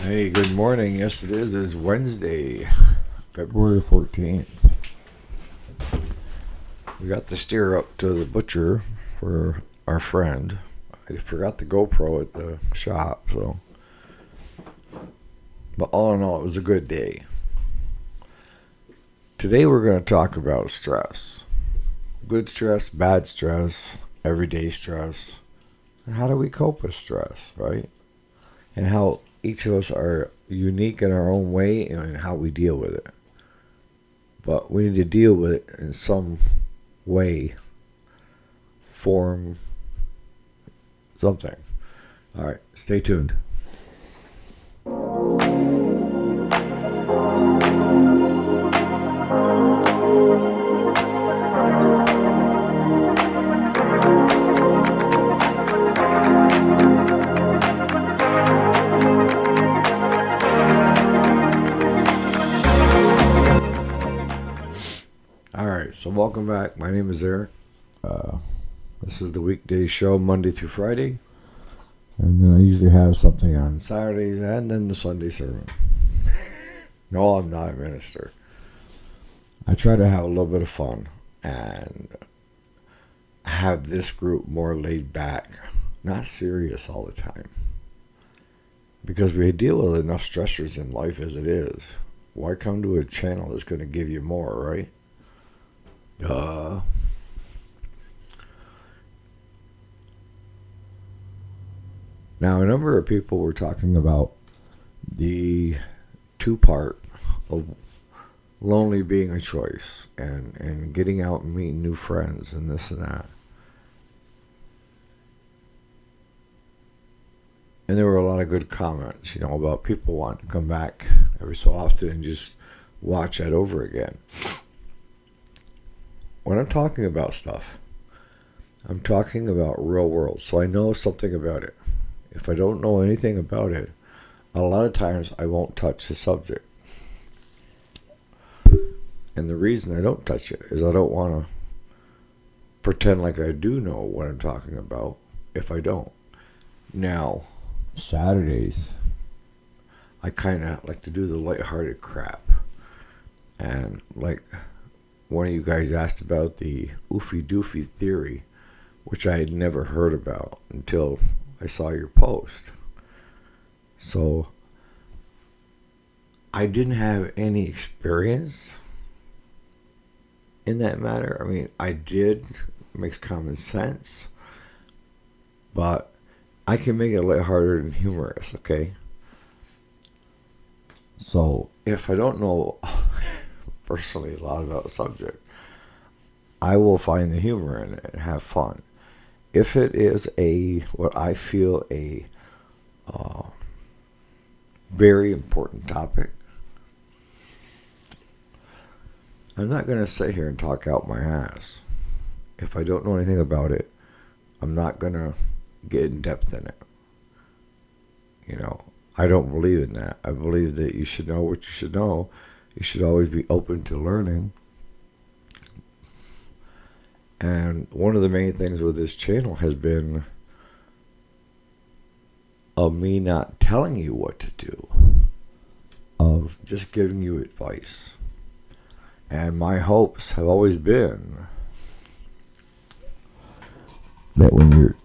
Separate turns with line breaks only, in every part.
Hey, good morning. Yes, it is. It's Wednesday, February 14th. We got the steer up to the butcher for our friend. I forgot the GoPro at the shop, so. But all in all, it was a good day. Today we're going to talk about stress. Good stress, bad stress, everyday stress. And how do we cope with stress, right? And how each of us are unique in our own way and how we deal with it. But we need to deal with it in some way, form, something. All right, stay tuned. Alright, so welcome back. My name is Eric. This is the weekday show, Monday through Friday. And then I usually have something on Saturdays and then the Sunday sermon. No, I'm not a minister. I try to have a little bit of fun and have this group more laid back, not serious all the time. Because we deal with enough stressors in life as it is. Why come to a channel that's going to give you more, right? Now, a number of people were talking about the two-part of lonely being a choice and getting out and meeting new friends and this and that. And there were a lot of good comments, about people wanting to come back every so often and just watch that over again. When I'm talking about stuff, I'm talking about real world, so I know something about it. If I don't know anything about it, a lot of times I won't touch the subject. And the reason I don't touch it is I don't want to pretend like I do know what I'm talking about if I don't. Now, Saturdays, I kind of like to do the lighthearted crap. And one of you guys asked about the oofy doofy theory, which I had never heard about until I saw your post. So I didn't have any experience in that matter. I mean, I did. It makes common sense. But I can make it lighthearted and humorous, okay? So if I don't know personally a lot about the subject, I will find the humor in it and have fun. If it is what I feel a very important topic, I'm not going to sit here and talk out my ass. If I don't know anything about it, I'm not going to get in depth in it. I don't believe in that. I believe that you should know what you should know. You should always be open to learning. And one of the main things with this channel has been of me not telling you what to do, of just giving you advice. And my hopes have always been that when you're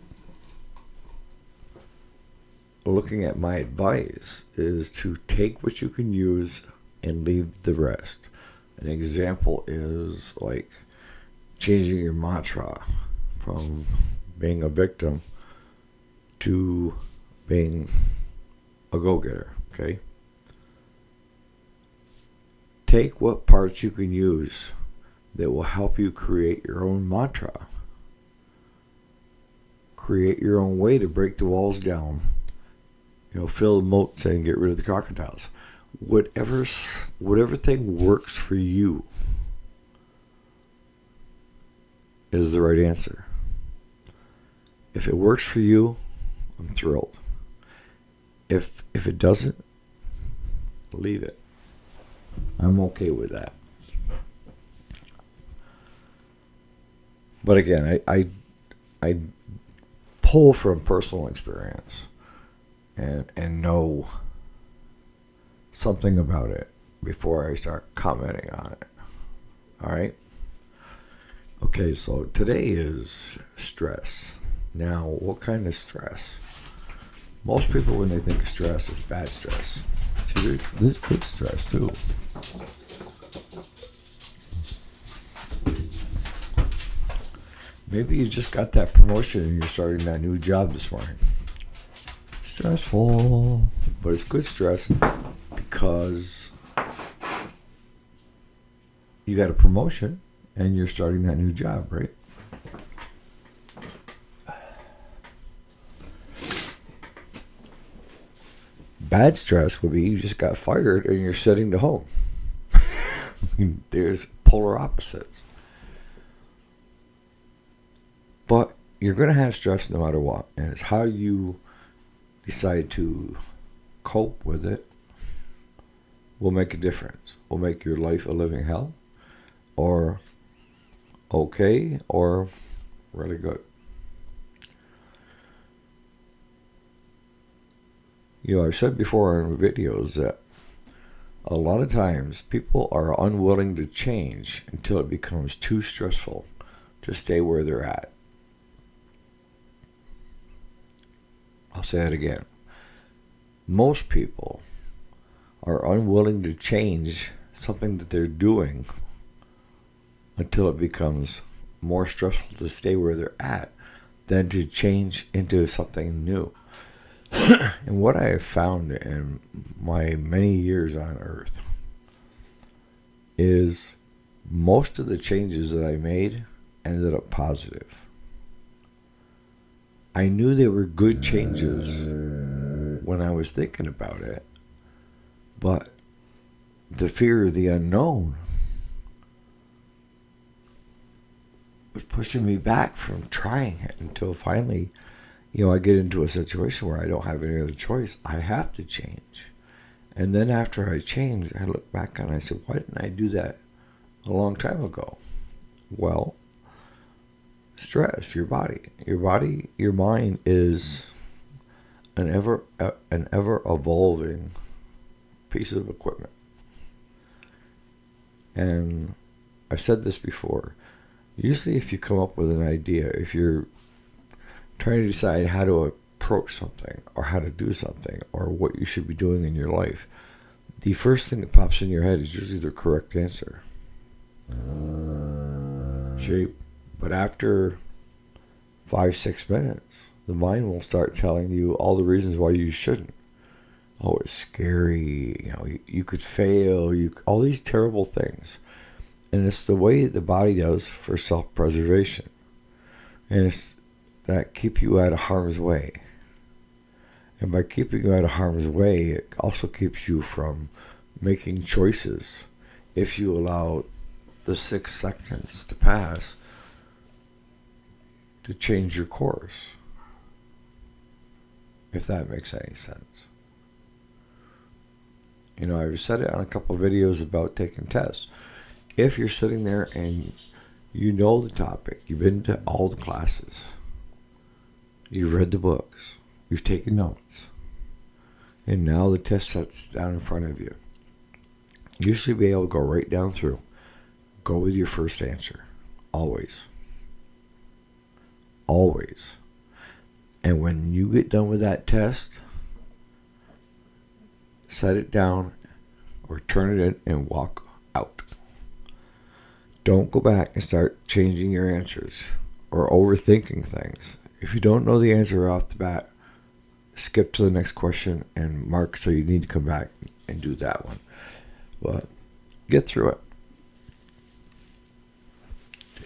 looking at my advice is to take what you can use and leave the rest. An example is like changing your mantra from being a victim to being a go-getter, okay? Take what parts you can use that will help you create your own mantra. Create your own way to break the walls down. Fill the moats and get rid of the crocodiles. Whatever thing works for you is the right answer. If it works for you, I'm thrilled. If it doesn't, leave it. I'm okay with that. But again, I pull from personal experience and know something about it before I start commenting on it. All right? Okay, so today is stress. Now, what kind of stress? Most people, when they think of stress, it's bad stress. See, there's good stress, too. Maybe you just got that promotion and you're starting that new job this morning. Stressful. But it's good stress because you got a promotion and you're starting that new job, right? Bad stress would be you just got fired and you're sitting at home. I mean, there's polar opposites. But you're going to have stress no matter what. And it's how you decide to cope with it will make a difference. Will make your life a living hell, or okay, or really good. You know, I've said before in videos that a lot of times people are unwilling to change until it becomes too stressful to stay where they're at. I'll say it again. Most people are unwilling to change something that they're doing until it becomes more stressful to stay where they're at than to change into something new. And what I have found in my many years on Earth is most of the changes that I made ended up positive. I knew they were good changes when I was thinking about it, but the fear of the unknown was pushing me back from trying it until finally, I get into a situation where I don't have any other choice. I have to change. And then after I changed, I look back and I said, why didn't I do that a long time ago? Well, stress, your mind is an ever evolving piece of equipment. And I've said this before. Usually if you come up with an idea, if you're trying to decide how to approach something or how to do something or what you should be doing in your life, the first thing that pops in your head is usually the correct answer. But after 5-6 minutes, the mind will start telling you all the reasons why you shouldn't. Oh, it's scary. You could fail. All these terrible things. And it's the way the body does for self-preservation. And it's that keep you out of harm's way. And by keeping you out of harm's way, it also keeps you from making choices. If you allow the 6 seconds to pass to change your course. If that makes any sense. I've said it on a couple of videos about taking tests. If you're sitting there and you know the topic, you've been to all the classes, you've read the books, you've taken notes, and now the test sets down in front of you, you should be able to go right down through. Go with your first answer. Always. Always. And when you get done with that test, set it down or turn it in and walk out. Don't go back and start changing your answers or overthinking things. If you don't know the answer off the bat, skip to the next question and mark so you need to come back and do that one. But get through it.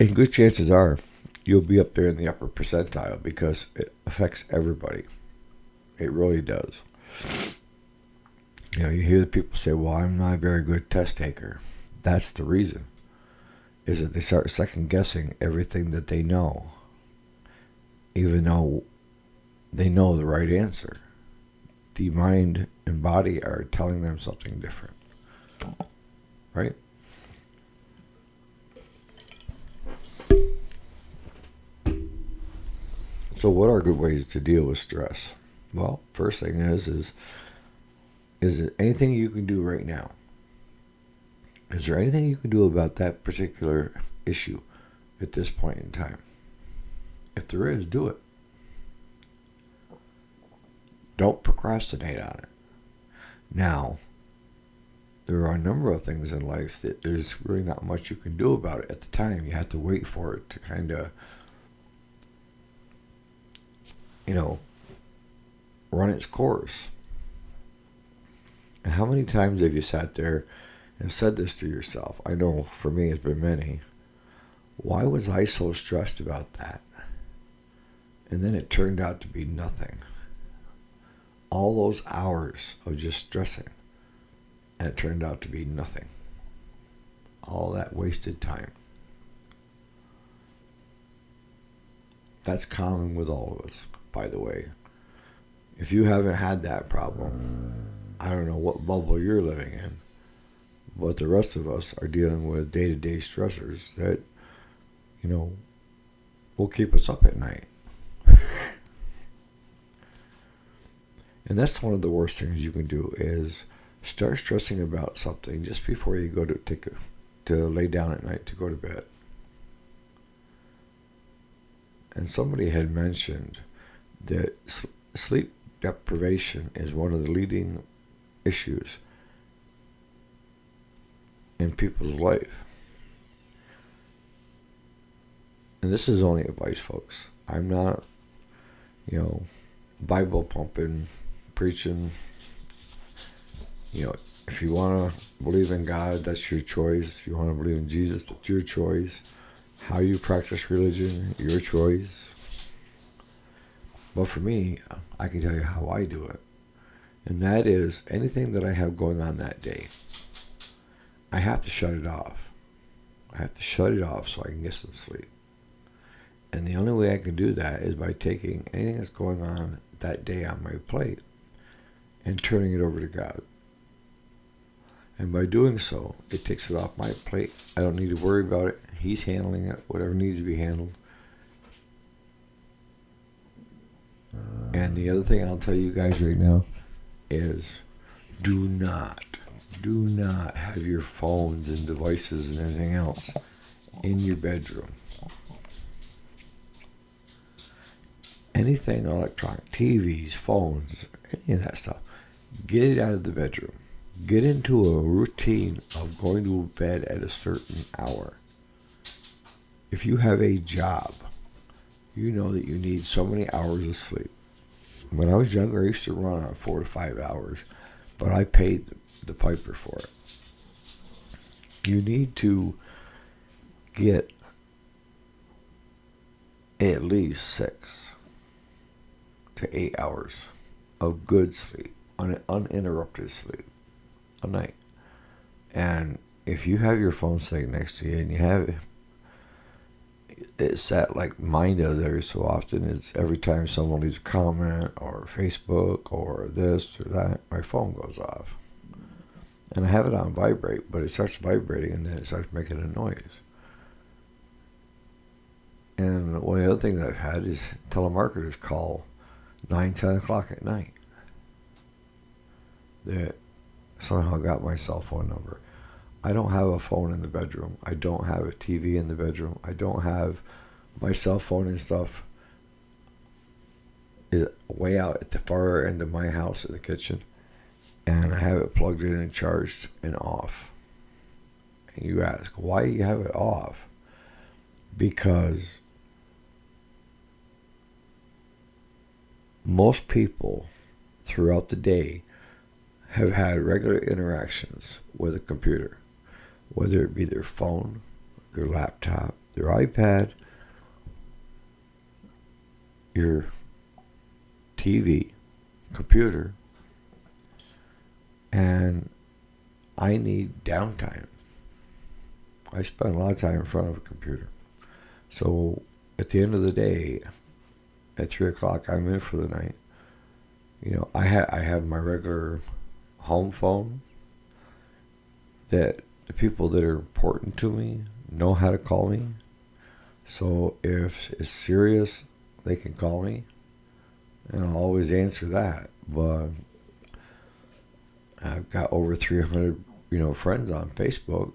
And good chances are you'll be up there in the upper percentile because it affects everybody. It really does. You hear the people say, well, I'm not a very good test taker. That's the reason. Is that they start second guessing everything that they know. Even though they know the right answer. The mind and body are telling them something different. Right? So what are good ways to deal with stress? Well, first thing is Is there anything you can do right now? Is there anything you can do about that particular issue at this point in time? If there is, do it. Don't procrastinate on it. Now, there are a number of things in life that there's really not much you can do about it at the time. You have to wait for it to kind of, run its course. And how many times have you sat there and said this to yourself? I know for me it's been many. Why was I so stressed about that? And then it turned out to be nothing. All those hours of just stressing, and it turned out to be nothing. All that wasted time. That's common with all of us, by the way. If you haven't had that problem, I don't know what bubble you're living in, but the rest of us are dealing with day-to-day stressors that, will keep us up at night. And that's one of the worst things you can do is start stressing about something just before you go to lay down at night to go to bed. And somebody had mentioned that sleep deprivation is one of the leading issues in people's life. And this is only advice, folks. I'm not, Bible pumping, preaching. If you want to believe in God, that's your choice. If you want to believe in Jesus, that's your choice. How you practice religion, your choice. But for me, I can tell you how I do it. And that is anything that I have going on that day, I have to shut it off. I have to shut it off so I can get some sleep. And the only way I can do that is by taking anything that's going on that day on my plate and turning it over to God. And by doing so, it takes it off my plate. I don't need to worry about it. He's handling it, whatever needs to be handled. And the other thing I'll tell you guys right now is do not have your phones and devices and everything else in your bedroom. Anything electronic, TVs, phones, any of that stuff, get it out of the bedroom. Get into a routine of going to bed at a certain hour. If you have a job, you know that you need so many hours of sleep. When I was younger, I used to run on 4 to 5 hours, but I paid the piper for it. You need to get at least 6 to 8 hours of good sleep, uninterrupted sleep a night. And if you have your phone sitting next to you and you have it set like mine does every so often, it's every time someone leaves a comment or Facebook or this or that, my phone goes off. And I have it on vibrate, but it starts vibrating and then it starts making a noise. And one of the other things I've had is telemarketers call 9, 10 o'clock at night that somehow got my cell phone number. I don't have a phone in the bedroom. I don't have a TV in the bedroom. I don't have my cell phone and stuff is way out at the far end of my house in the kitchen. And I have it plugged in and charged and off. And you ask, why do you have it off? Because most people throughout the day have had regular interactions with a computer, whether it be their phone, their laptop, their iPad, your TV, computer, and I need downtime. I spend a lot of time in front of a computer. So at the end of the day, at 3 o'clock, I'm in for the night. I have my regular home phone that the people that are important to me know how to call me. So if it's serious, they can call me, and I'll always answer that. But I've got over 300, friends on Facebook.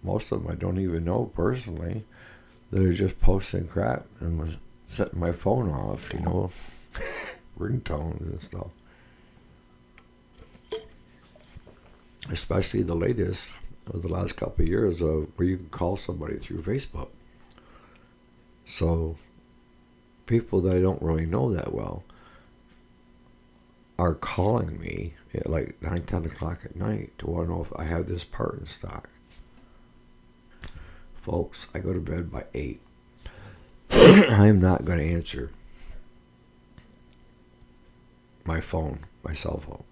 Most of them I don't even know personally. That are just posting crap and was setting my phone off, ringtones and stuff. Especially the latest of the last couple of years of where you can call somebody through Facebook. So people that I don't really know that well are calling me at like 9, 10 o'clock at night to want to know if I have this part in stock. Folks, I go to bed by 8. I am not going to answer my cell phone.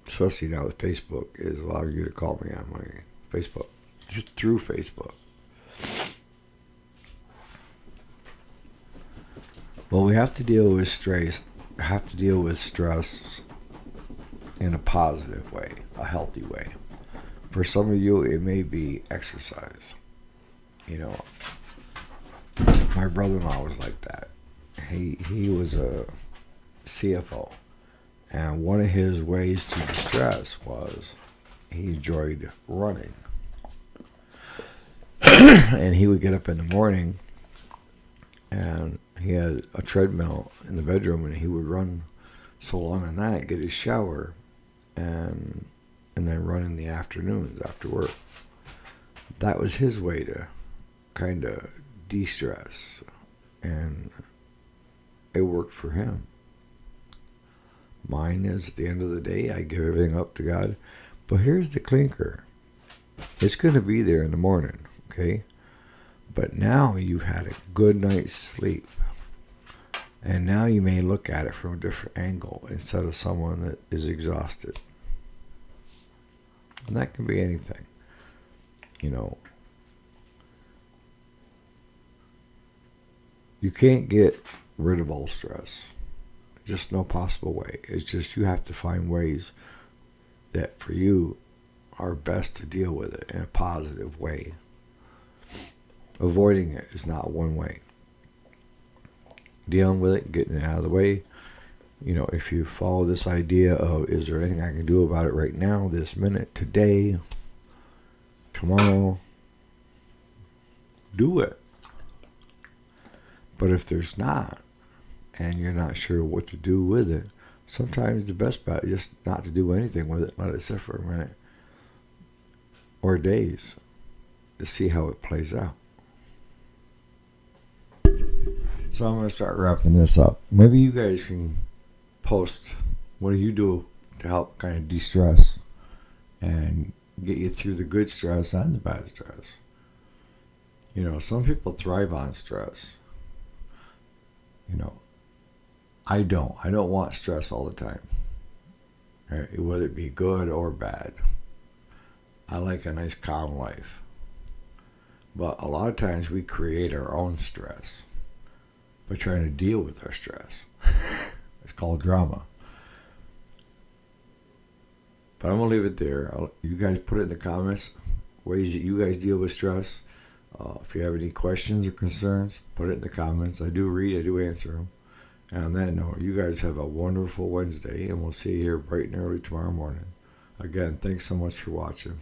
Especially now that Facebook is allowing you to call me on my Facebook, just through Facebook. Well, we have to deal with stress in a positive way, a healthy way. For some of you, it may be exercise. My brother-in-law was like that. He was a CFO. And one of his ways to distress was he enjoyed running. And he would get up in the morning and he had a treadmill in the bedroom and he would run so long at night, get his shower, and then run in the afternoons after work. That was his way to kind of de-stress, and it worked for him. Mine is, at the end of the day, I give everything up to God. But here's the clinker. It's going to be there in the morning, okay? But now you've had a good night's sleep. And now you may look at it from a different angle instead of someone that is exhausted. And that can be anything. You can't get rid of all stress. Just no possible way. It's just you have to find ways that for you are best to deal with it in a positive way. Avoiding it is not one way. Dealing with it, getting it out of the way. If you follow this idea of, is there anything I can do about it right now, this minute, today, tomorrow, do it. But if there's not, and you're not sure what to do with it, sometimes the best bet is just not to do anything with it. Let it sit for a minute or days to see how it plays out. So I'm going to start wrapping this up. Maybe you guys can post what do you do to help kind of de-stress and get you through the good stress and the bad stress. Some people thrive on stress. I don't. I don't want stress all the time, right? Whether it be good or bad. I like a nice calm life. But a lot of times we create our own stress by trying to deal with our stress. It's called drama. But I'm going to leave it there. You guys put it in the comments, ways that you guys deal with stress. If you have any questions or concerns, put it in the comments. I do read, I do answer them. And on that note, you guys have a wonderful Wednesday, and we'll see you here bright and early tomorrow morning. Again, thanks so much for watching.